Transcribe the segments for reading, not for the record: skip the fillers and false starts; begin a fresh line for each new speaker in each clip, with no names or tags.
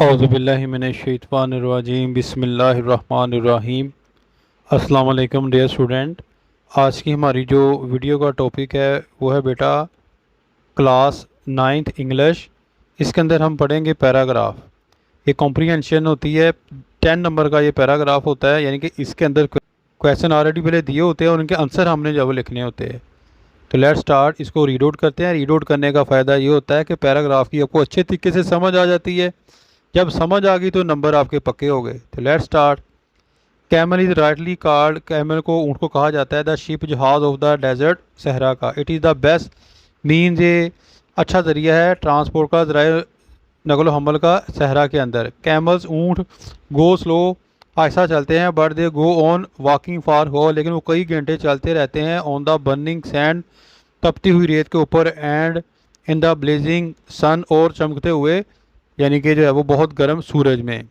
औज़ुबिल्लाहिमिनश्शैतानिर्रजीम बिस्मिल्लाहिर्रहमानिर्रहीम। अस्सलाम वालेकुम डियर स्टूडेंट। आज की हमारी जो वीडियो का टॉपिक है वो है बेटा क्लास नाइन्थ इंग्लिश। इसके अंदर हम पढ़ेंगे पैराग्राफ। ये कॉम्प्रीहेंशन होती है, 10 नंबर का ये पैराग्राफ होता है, यानी कि इसके अंदर क्वेश्चन ऑलरेडी पहले दिए होते हैं और उनके आंसर हमने जब लिखने होते हैं। तो लेट स्टार्ट, इसको रीड आउट करते हैं। रीड आउट करने का फ़ायदा ये होता है कि पैराग्राफ की आपको अच्छे तरीके से समझ आ जाती है। जब समझ आ गई तो नंबर आपके पक्के हो गए। तो let start. Camel is rightly called, camel को ऊँट को कहा जाता है द शिप, जहाज ऑफ द डेजर्ट, सहरा का। It is the best means, ये अच्छा ज़रिया है ट्रांसपोर्ट का, ज़राए नकलो हमल का सहरा के अंदर। कैमल्स ऊँट गो स्लो, आहिस्ता चलते हैं, but they go on walking for हो, लेकिन वो कई घंटे चलते रहते हैं ऑन द बर्निंग सैंड, तपती हुई रेत के ऊपर, एंड इन द ब्लेजिंग सन, और चमकते हुए यानी कि जो है वो बहुत गर्म सूरज में।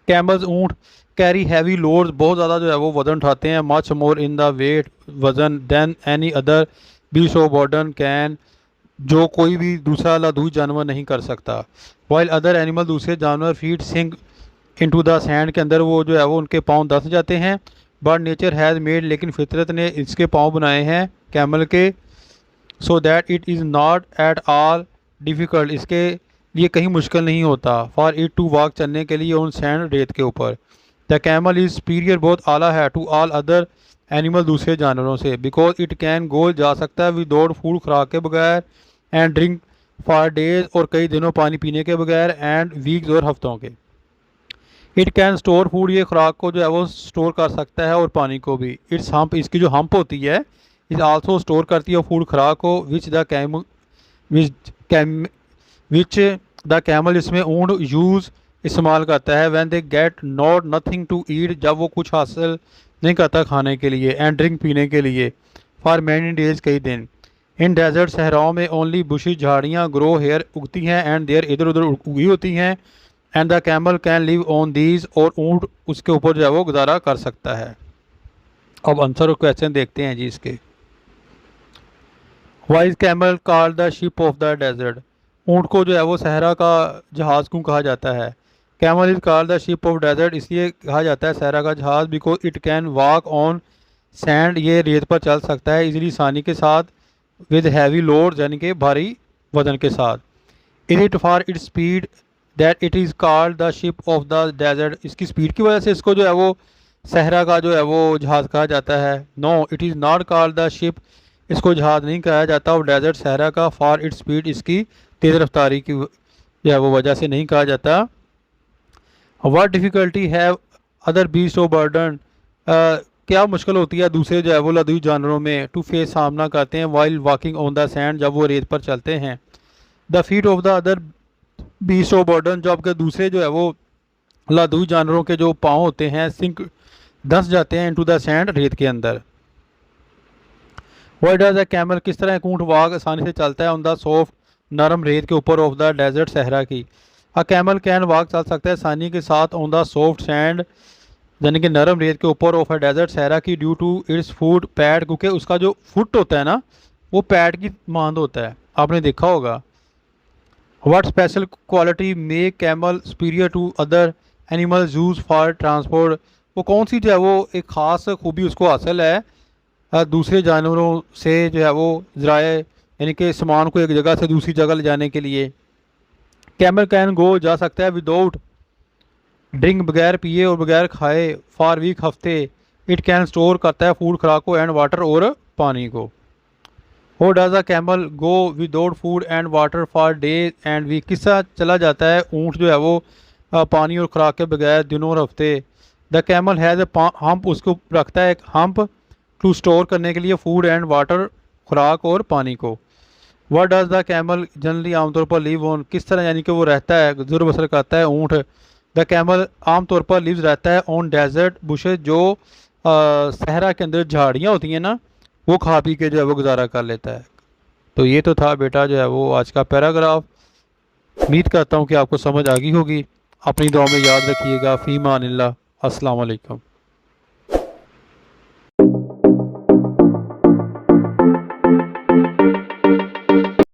कैमल्स ऊँट कैरी हैवी लोड्स, बहुत ज़्यादा जो है वो वज़न उठाते हैं, much more in the weight वज़न than any other beast of burden can, जो कोई भी दूसरा लादूई जानवर नहीं कर सकता। वाइल अदर एनिमल, दूसरे जानवर feet sink into the sand, के अंदर वो जो है वो उनके पाँव धंस जाते हैं। बट नेचर हैज़ मेड, लेकिन फितरत ने इसके पाँव बनाए हैं कैमल के, so that it is not at all difficult, इसके लिए कहीं मुश्किल नहीं होता, फॉर इट टू वॉक, चलने के लिए, ऑन सैंड, रेत के ऊपर। द कैमल इज़ सुपीरियर, बहुत आला है, टू ऑल अदर एनिमल, दूसरे जानवरों से, बिकॉज इट कैन गो, जा सकता है, विदाउट फूड, खुराक के बगैर, एंड ड्रिंक फॉर डेज, और कई दिनों पानी पीने के बगैर, एंड वीक्स, और हफ्तों के। इट कैन स्टोर फूड, ये खुराक को जो है वो स्टोर कर सकता है और पानी को भी। इट्स हम्प, इसकी जो हम्प होती है, इस आल्सो स्टोर करती है फूड, खुराक को, विच द कैमल, इसमें ऊँट यूज़, इस्तेमाल करता है, when they get not nothing to eat, जब वो कुछ हासिल नहीं करता खाने के लिए, एंड ड्रिंक, पीने के लिए, फॉर मैनी डेज, कई दिन। इन डेजर्ट, सहराओं में, ओनली बुशी, झाड़ियाँ, ग्रो, हेयर, उगती हैं, एंड देयर, इधर उधर उगी होती हैं, and the camel can live on these, और ऊँट उसके ऊपर जो है वो गुजारा कर सकता है। अब आंसर और क्वेश्चन देखते हैं जी इसके। Why is camel called the ship of the desert, ऊँट को जो है वो सहरा का जहाज़ क्यों कहा जाता है। Camel is called the ship of desert, इसलिए कहा जाता है सहरा का जहाज़, because it can walk on sand, ये रेत पर चल सकता है, इजली, आसानी के साथ, विद हैवी लोड, यानी कि भारी वजन के साथ। Is it for it speed that it is called the ship of the desert, इसकी स्पीड की वजह से इसको जो है वो सहरा का जो है वो जहाज़ कहा जाता है। No, it is not called the ship, इसको जहाज़ नहीं कहा जाता, और डेजर्ट सहरा का, फॉर इट स्पीड, इसकी तेज़ रफ्तारी की जो है वो वजह से नहीं कहा जाता। What difficulty have other beast of burden, क्या मुश्किल होती है दूसरे जो है वो लदुई जानवरों में, टू फेस, सामना करते हैं, while walking on the sand, जब वो रेत पर चलते हैं। The feet of the other beast of burden, जो आपके दूसरे जो है वो लदुई जानवरों के जो पाँव होते हैं, सिंक, धंस जाते हैं, इनटू द सैंड, रेत के अंदर। वाई डज द कैमल, किस तरह एक ऊँट वॉक, आसानी से चलता है, ऑन द सॉफ्ट, नरम रेत के ऊपर, ऑफ द डेजर्ट, सहरा की। अ कैमल कैन वॉक, चल सकता है आसानी के साथ, ऑन द सॉफ्ट सैंड, यानी कि नरम रेत के ऊपर, ऑफ अ डेजर्ट, सहरा की, due to its food pad, क्योंकि उसका जो फुट होता है ना वो पैड की मांद होता है, आपने देखा होगा। What special quality make camel superior to other animals use for transport, वो कौन सी जो है वो एक ख़ास खूबी उसको हासिल है दूसरे जानवरों से जो है वो ज़राए, यानी कि सामान को एक जगह से दूसरी जगह ले जाने के लिए। कैमल कैन गो, जा सकता है, विदाउट ड्रिंक, बगैर पिए और बगैर खाए, फॉर वीक, हफ्ते। इट कैन स्टोर, करता है फूड, खुराक को, एंड वाटर, और पानी को। How does a camel go without food and water for day and week, किस्सा चला जाता है ऊँट जो है वो पानी और खुराक के बगैर दिनों और हफ्ते। The camel has a hump, उसको रखता है एक हम्प, टू स्टोर करने के लिए फूड एंड वाटर, खुराक और पानी को। What does the camel generally, आमतौर पर, लिव ऑन, किस तरह यानी कि वो रहता है, गुजर बसर करता है ऊँट। द कैमल आमतौर पर लिव्स, रहता है, ऑन डेजर्ट बुशेज, जो सहरा के अंदर झाड़ियाँ होती हैं ना, वो खा पी के जो है वो गुजारा कर लेता है। तो ये तो था बेटा जो है वो आज का पैराग्राफ। उम्मीद करता हूँ कि आपको समझ आ गई होगी। अपनी दुआ में याद रखिएगा। फ़ी मानिल्लाह। अस्सलाम वालेकुम।